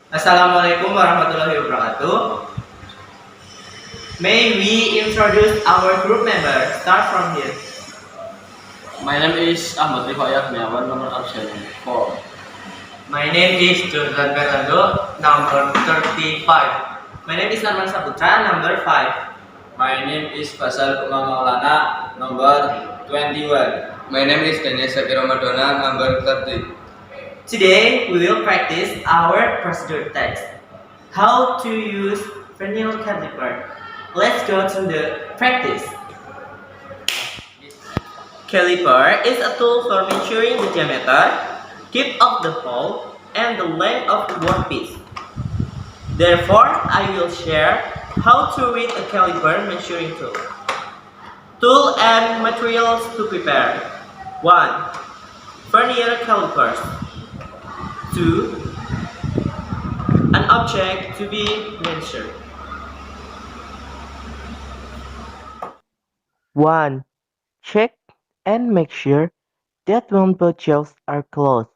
Assalamualaikum warahmatullahi wabarakatuh. May we introduce our group members? Start from here. My name is Ahmad, Rifai, nomor absen 4. My name is Fernando, number 35. My name is Arman Sahputra, number 5. My name is Fazal Umam M, number 21. My name is Danias, number 30. Today we will practice our procedure text. How to use Vernier caliper. Let's go to the practice. Caliper is a tool for measuring the diameter, tip of the hole, and the length of the workpiece. Therefore, I will share how to read a caliper measuring tool. Tool and materials to prepare. 1. Vernier calipers. 2. An object to be measured. 1. Check and make sure that when both jaws are closed,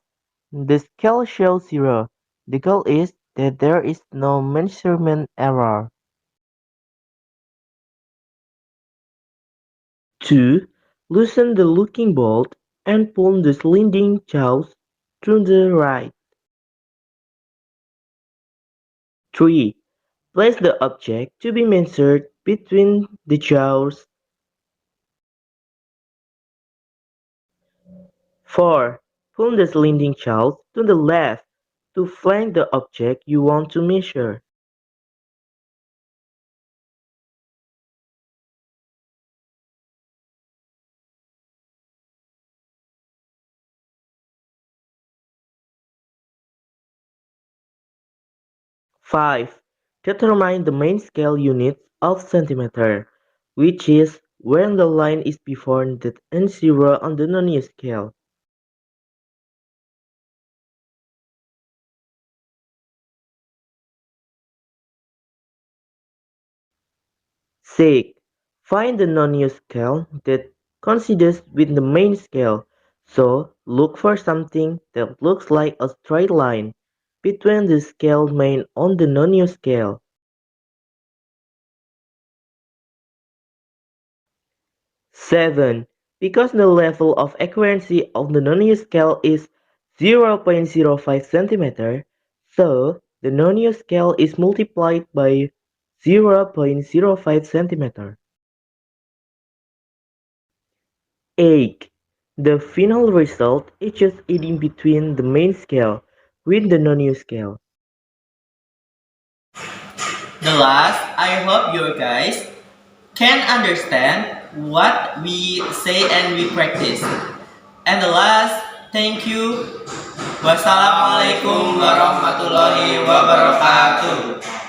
the scale shows 0. The goal is that there is no measurement error. 2. Loosen the locking bolt and pull the sliding jaws to the right. 3. Place the object to be measured between the jaws. 4. Pull the sliding jaws to the left to flank the object you want to measure. 5. Determine the main scale units of centimeter, which is when the line is before the n0 on the non scale. 6. Find the non scale that coincides with the main scale, so look for something that looks like a straight line between the scale main on the non scale. 7. Because the level of accuracy of the non scale is 0.05 cm, so the non scale is multiplied by 0.05 cm. 8. The final result is just adding between the main scale with the non scale. The last, I hope you guys can understand what we say and we practice. And the last, thank you. Wassalamualaikum warahmatullahi wabarakatuh.